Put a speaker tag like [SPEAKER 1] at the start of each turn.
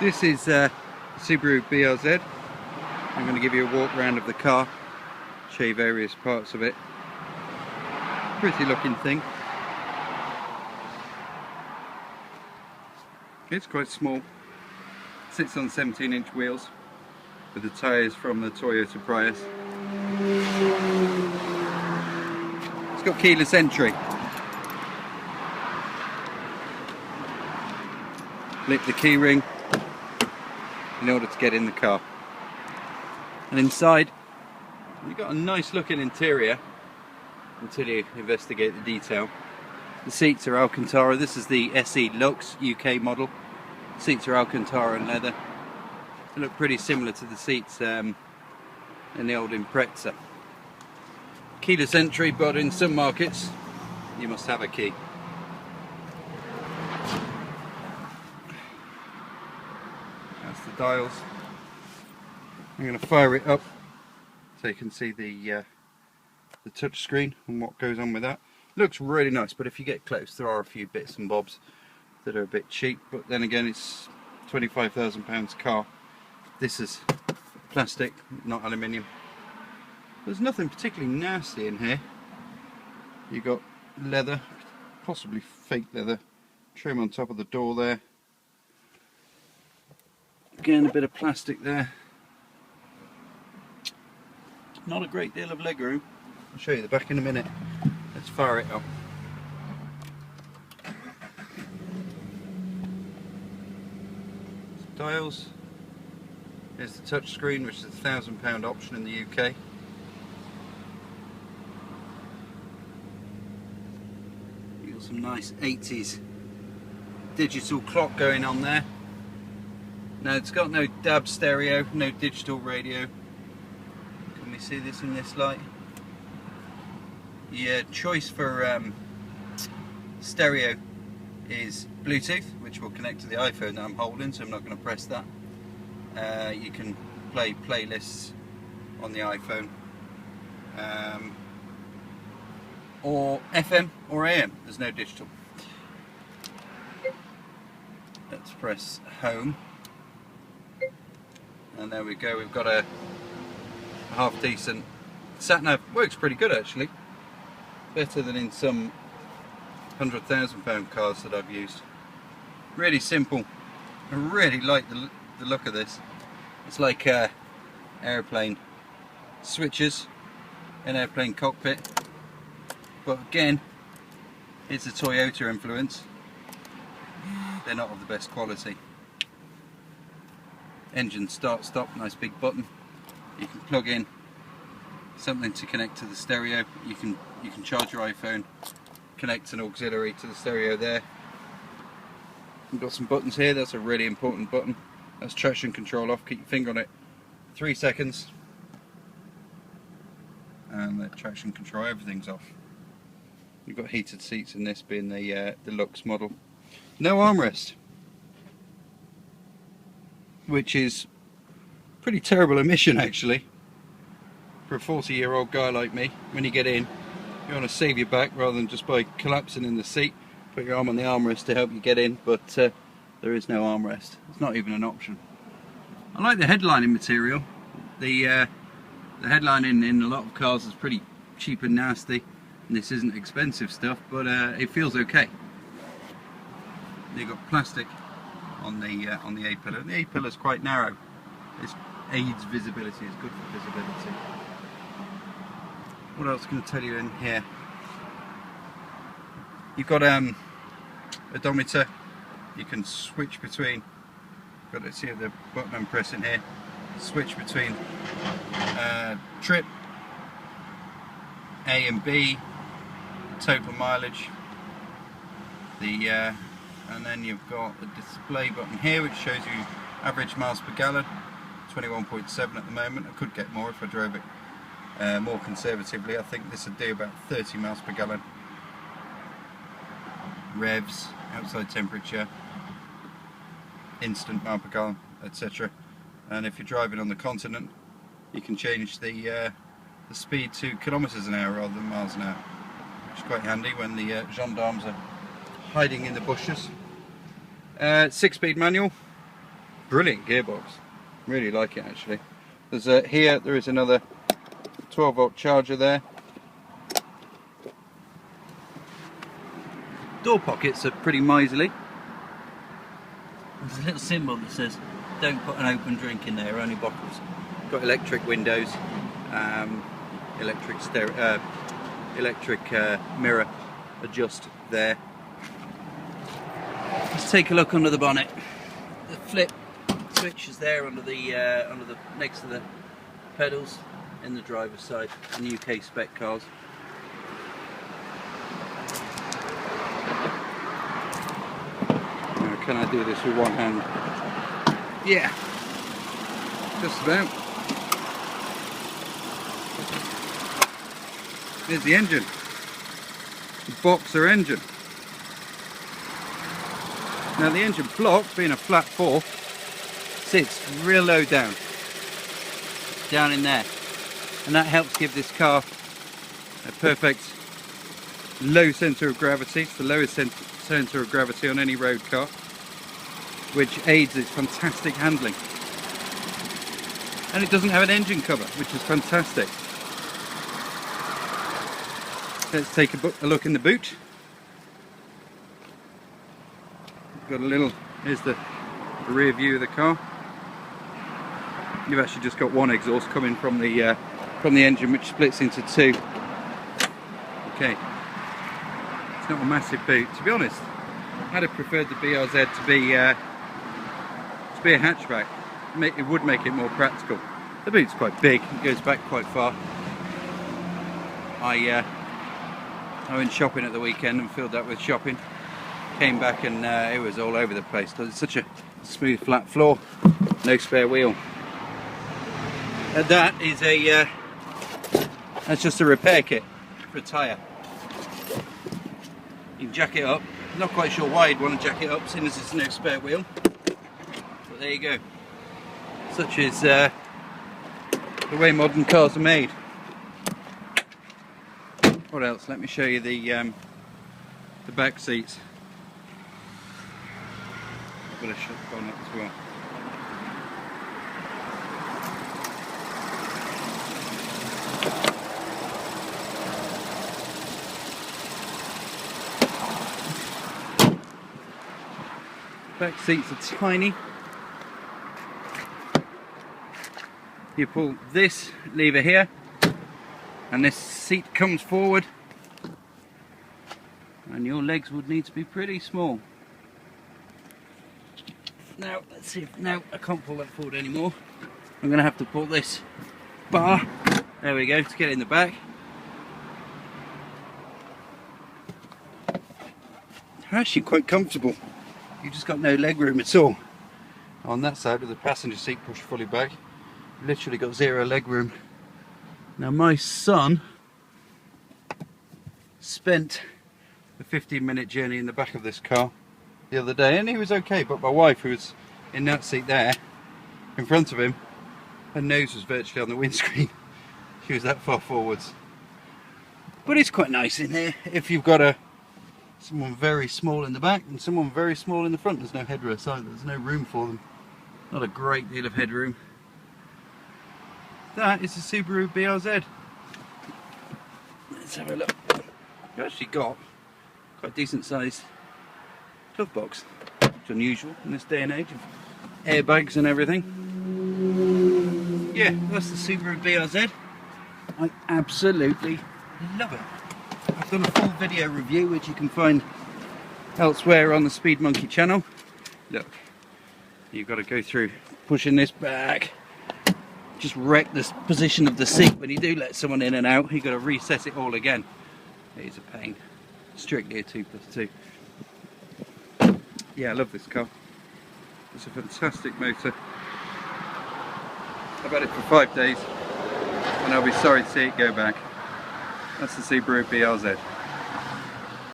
[SPEAKER 1] This is Subaru BRZ. I'm going to give you a walk around of the car, show you various parts of it. Pretty looking thing. It's quite small. Sits on 17-inch wheels with the tyres from the Toyota Prius. It's got keyless entry. Flip the key ring in order to get in the car. And inside, you've got a nice looking interior until you investigate the detail. The seats are Alcantara. This is the SE Lux UK model. Seats are Alcantara and leather. They look pretty similar to the seats in the old Impreza. Keyless entry, but in some markets you must have a key. That's the dials. I'm going to fire it up so you can see the touch screen and what goes on with that. Looks really nice, but if you get close there are a few bits and bobs that are a bit cheap, but then again it's £25,000 car. This is plastic, not aluminium. There's nothing particularly nasty in here. You've got leather, possibly fake leather, trim on top of the door there. Again, a bit of plastic there. Not a great deal of legroom. I'll show you the back in a minute. Let's fire it up. Dials. Here's the touch screen, which is a £1,000 option in the UK. You've got some nice 80s digital clock going on there. Now it's got no DAB stereo, no digital radio. Can we see this in this light? Yeah, choice for stereo is Bluetooth, which will connect to the iPhone that I'm holding, so I'm not going to press that. You can play playlists on the iPhone, or FM or AM. There's no digital. Let's press home, and there we go. We've got a half decent sat nav. Works pretty good actually. Better than in some £100,000 cars that I've used. Really simple. I really like the look of this. It's like airplane switches, an airplane cockpit, but again it's a Toyota influence. They're not of the best quality. Engine start stop, nice big button. You can plug in something to connect to the stereo. You can charge your iPhone, connect an auxiliary to the stereo there. We've got some buttons here. That's a really important button. That's traction control off. Keep your finger on it 3 seconds and the traction control, everything's off. You've got heated seats in this, being the Lux model. No armrest, which is pretty terrible omission actually for a 40-year-old guy like me. When you get in, you want to save your back rather than just by collapsing in the seat. Put your arm on the armrest to help you get in, but there is no armrest. It's not even an option. I like the headlining material. The headlining in a lot of cars is pretty cheap and nasty, and this isn't expensive stuff, but it feels okay. You've got plastic on the A-pillar. The A-pillar is quite narrow. This aids visibility. It's good for visibility. What else can I tell you in here? You've got odometer. You can switch between. Got to see the button I'm pressing here. Switch between trip, A and B, total mileage. And then you've got the display button here, which shows you average miles per gallon. 21.7 at the moment. I could get more if I drove it more conservatively. I think this would do about 30 miles per gallon. Revs, outside temperature, instant mile per gallon, etc. And if you're driving on the continent, you can change the speed to kilometers an hour rather than miles an hour, which is quite handy when the gendarmes are hiding in the bushes. 6-speed manual, brilliant gearbox. Really like it actually. There's there is another 12-volt charger there. Door pockets are pretty miserly. There's a little symbol that says don't put an open drink in there, only bottles. Got electric windows, electric mirror adjust there. Let's take a look under the bonnet. The flip switch is there under the next to the pedals in the driver's side in UK spec cars. Now, can I do this with one hand? Yeah, just about. There's the engine, the boxer engine. Now the engine block, being a flat 4, sits real low down in there, and that helps give this car a perfect low centre of gravity. It's the lowest centre of gravity on any road car, which aids its fantastic handling. And it doesn't have an engine cover, which is fantastic. Let's take a look in the boot. Got a little, here's the rear view of the car. You've actually just got one exhaust coming from the engine, which splits into 2. Okay, it's not a massive boot. To be honest, I'd have preferred the BRZ to be a hatchback. It would make it more practical. The boot's quite big, it goes back quite far. I went shopping at the weekend and filled that with shopping. Came back and it was all over the place because it's such a smooth flat floor, no spare wheel. And that is that's just a repair kit for a tyre. You can jack it up. Not quite sure why you'd want to jack it up, seeing as it's no spare wheel. But there you go. Such is the way modern cars are made. What else? Let me show you the back seats. I've got to shut the bonnet as well. Back seats are tiny. You pull this lever here and this seat comes forward, and your legs would need to be pretty small. Now let's see if, now I can't pull that forward anymore. I'm going to have to pull this bar, there we go, to get in the back. They're actually quite comfortable. You've just got no leg room at all. On that side with the passenger seat pushed fully back, literally got 0 leg room. Now my son spent a 15-minute journey in the back of this car the other day and he was okay, but my wife, who was in that seat there in front of him, her nose was virtually on the windscreen. She was that far forwards. But it's quite nice in here if you've got someone very small in the back and someone very small in the front. There's no headrest either, there's no room for them. Not a great deal of headroom. That is the Subaru BRZ. Let's have a look. You've actually got quite a decent sized glove box, which is unusual in this day and age of airbags and everything. Yeah, that's the Subaru BRZ. I absolutely love it. I've done a full video review which you can find elsewhere on the Speedmonkey channel. Look, you've got to go through pushing this back. Just wreck the position of the seat when you do let someone in and out. You've got to reset it all again. It is a pain. Strictly a 2+2. Yeah, I love this car. It's a fantastic motor. I've had it for 5 days and I'll be sorry to see it go back. That's the Subaru BRZ.